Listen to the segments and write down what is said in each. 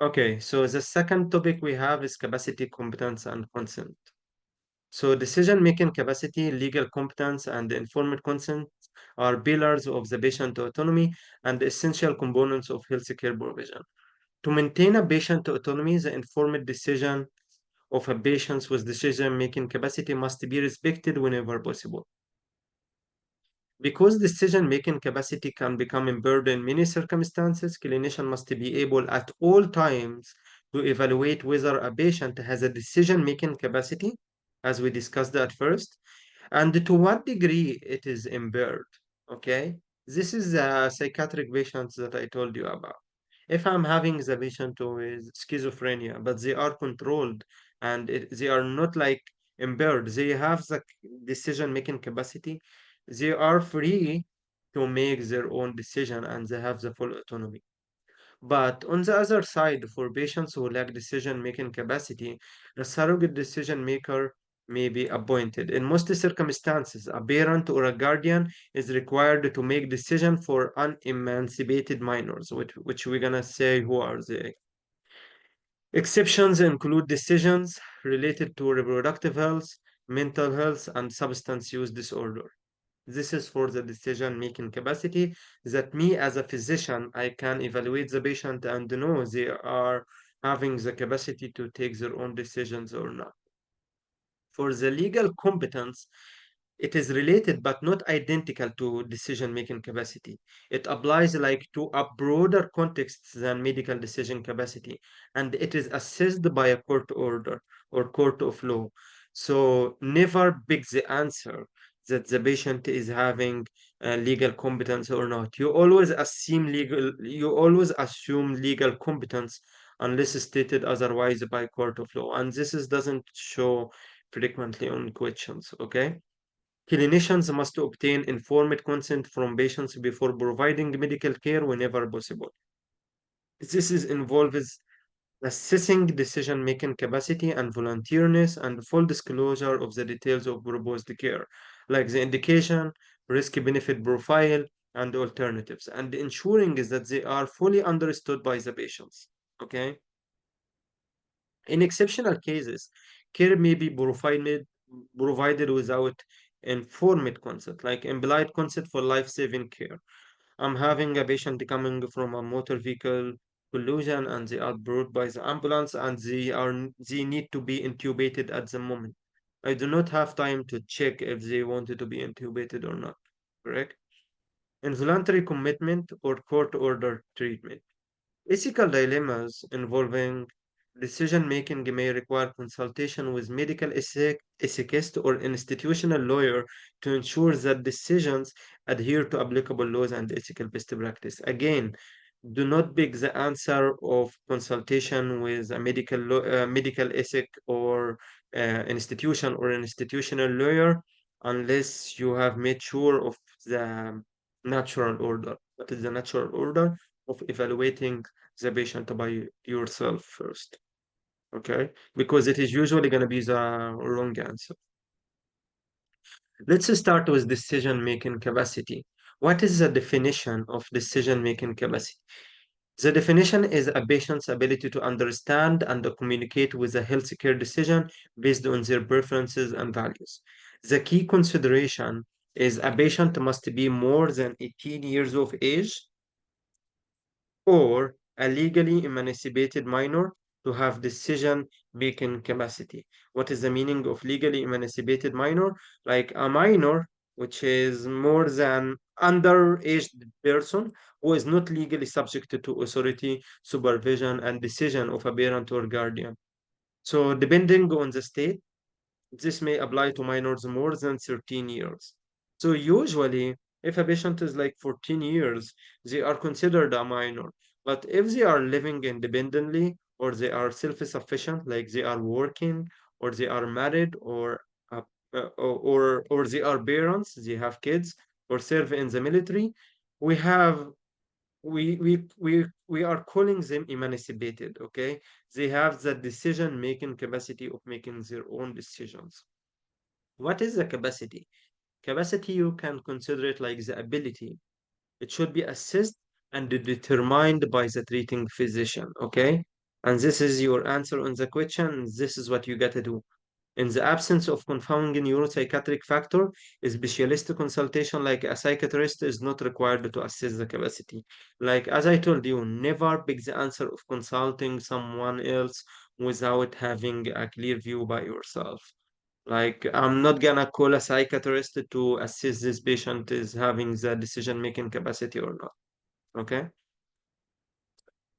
Okay, so the second topic we have is capacity, competence, and consent. So decision-making capacity, legal competence, and informed consent are pillars of the patient autonomy and essential components of healthcare provision. To maintain a patient autonomy, the informed decision of a patient with decision-making capacity must be respected whenever possible. Because decision-making capacity can become impaired in many circumstances, clinician must be able at all times to evaluate whether a patient has a decision-making capacity, as we discussed at first, and to what degree it is impaired. Okay, this is the psychiatric patients that I told you about. If I'm having the patient with schizophrenia, but they are controlled and they are not like impaired, they have the decision-making capacity, they are free to make their own decision and they have the full autonomy. But on the other side, for patients who lack decision-making capacity, a surrogate decision maker may be appointed. In most circumstances, a parent or a guardian is required to make decision for unemancipated minors, which we're gonna say who are they. Exceptions include decisions related to reproductive health, mental health, and substance use disorder. This is for the decision-making capacity that me as a physician, I can evaluate the patient and know they are having the capacity to take their own decisions or not. For the legal competence, it is related but not identical to decision-making capacity. It applies like to a broader context than medical decision capacity, and it is assessed by a court order or court of law. So never pick the answer that the patient is having legal competence or not. You always assume legal competence unless stated otherwise by court of law, and doesn't show frequently on questions. Okay. Clinicians must obtain informed consent from patients before providing medical care whenever possible. Involves assessing decision-making capacity and volunteerness and full disclosure of the details of proposed care, like the indication, risk-benefit profile, and alternatives, and ensuring is that they are fully understood by the patients. Okay? In exceptional cases, care may be provided without informed consent, like implied consent for life-saving care. I'm having a patient coming from a motor vehicle collision and they are brought by the ambulance and they need to be intubated at the moment. I do not have time to check if they wanted to be intubated or not. Correct? Involuntary commitment or court order treatment. Ethical dilemmas involving decision making may require consultation with medical ethicist or institutional lawyer to ensure that decisions adhere to applicable laws and ethical best practice. Again, do not pick the answer of consultation with a medical ethic or institution or institutional lawyer unless you have made sure of the natural order. What is the natural order of evaluating the patient by yourself first? Okay, because it is usually going to be the wrong answer. Let's start with decision-making capacity. What is the definition of decision-making capacity? The definition is a patient's ability to understand and communicate with a healthcare decision based on their preferences and values. The key consideration is a patient must be more than 18 years of age or a legally emancipated minor to have decision making capacity. What is the meaning of legally emancipated minor? Like a minor, which is more than underaged person who is not legally subject to authority, supervision, and decision of a parent or guardian. So, depending on the state, this may apply to minors more than 13 years. So usually, if a patient is like 14 years, they are considered a minor. But if they are living independently or they are self-sufficient, like they are working or they are married uh, or they are parents, they have kids or serve in the military, we have we are calling them emancipated, okay? They have the decision-making capacity of making their own decisions. What is the capacity? Capacity, you can consider it like the ability. It should be assessed and determined by the treating physician, okay? And this is your answer on the question. This is what you got to do. In the absence of confounding neuropsychiatric factor, a specialist consultation like a psychiatrist is not required to assess the capacity. Like as I told you, never pick the answer of consulting someone else without having a clear view by yourself. Like I'm not gonna call a psychiatrist to assess this patient is having the decision-making capacity or not. Okay?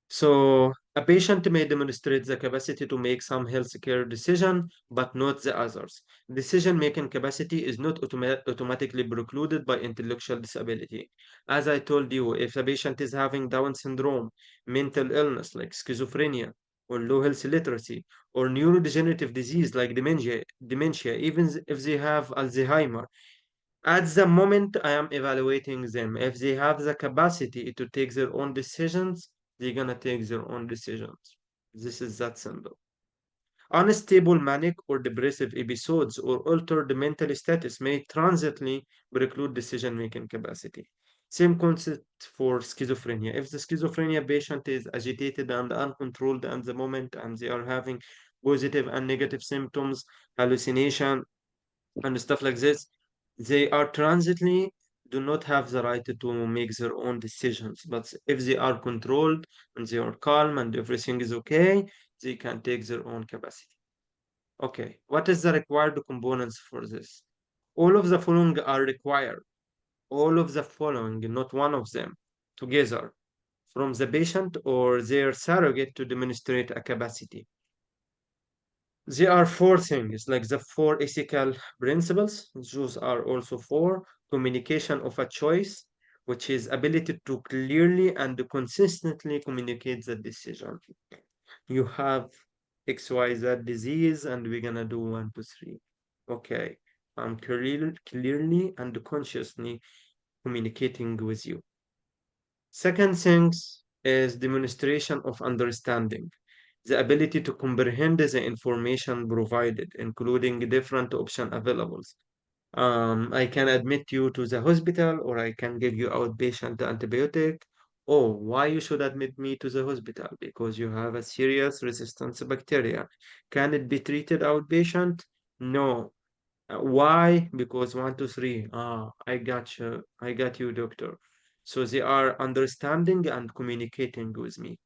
So a patient may demonstrate the capacity to make some healthcare decision, but not the others. Decision-making capacity is not automatically precluded by intellectual disability. As I told you, if the patient is having Down syndrome, mental illness like schizophrenia, or low health literacy, or neurodegenerative disease like dementia, even if they have Alzheimer, at the moment I am evaluating them. If they have the capacity to take their own decisions, they're gonna take their own decisions. This is that simple. Unstable manic or depressive episodes or altered mental status may transiently preclude decision-making capacity. Same concept for schizophrenia. If the schizophrenia patient is agitated and uncontrolled at the moment and they are having positive and negative symptoms, hallucination, and stuff like this, they are transiently do not have the right to make their own decisions. But if they are controlled and they are calm and everything is okay, they can take their own capacity. Okay, what is the required components for this? All of the following are required. All of the following, not one of them, together, from the patient or their surrogate to demonstrate a capacity. There are four things, like the four ethical principles. Those are also four. Communication of a choice, which is ability to clearly and consistently communicate the decision. You have XYZ disease, and we're gonna do one, two, three. Okay, I'm clearly and consciously communicating with you. Second things is demonstration of understanding, the ability to comprehend the information provided, including different options available. I can admit you to the hospital, or I can give you outpatient antibiotic. Oh, why you should admit me to the hospital? Because you have a serious resistance bacteria. Can it be treated outpatient? No. Why? Because one, two, three. Ah, I got you. I got you, doctor. So they are understanding and communicating with me.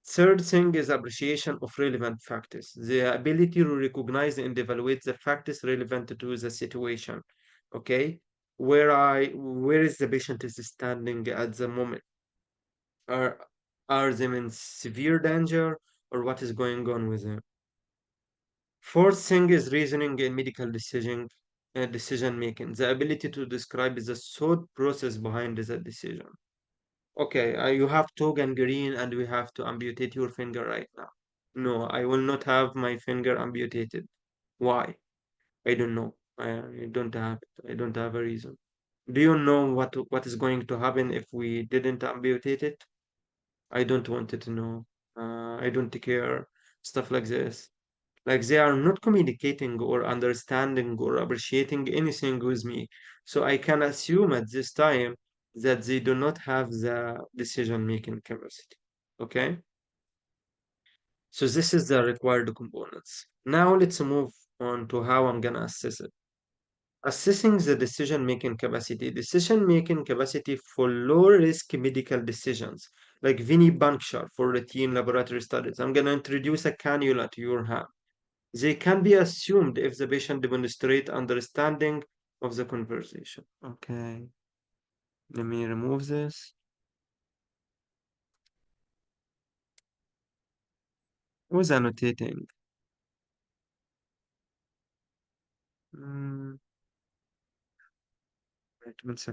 Third thing is appreciation of relevant factors, the ability to recognize and evaluate the factors relevant to the situation. Okay, where is the patient is standing at the moment? Are are they in severe danger, or what is going on with them? Fourth thing is reasoning in medical decision making, the ability to describe the thought process behind the decision. Okay, you have toe gangrene and we have to amputate your finger right now. No, I will not have my finger amputated. Why? I don't know. I don't have it. I don't have a reason. Do you know what is going to happen if we didn't amputate it? I don't want it to know. I don't care. Stuff like this. Like they are not communicating or understanding or appreciating anything with me. So I can assume at this time that they do not have the decision-making capacity. Okay? So this is the required components. Now let's move on to how I'm gonna assess it. Assessing the decision-making capacity. Decision-making capacity for low-risk medical decisions, like venipuncture for routine laboratory studies. I'm gonna introduce a cannula to your hand. They can be assumed if the patient demonstrate understanding of the conversation. Okay, let me remove this. Who's annotating? Mm, wait 1 second.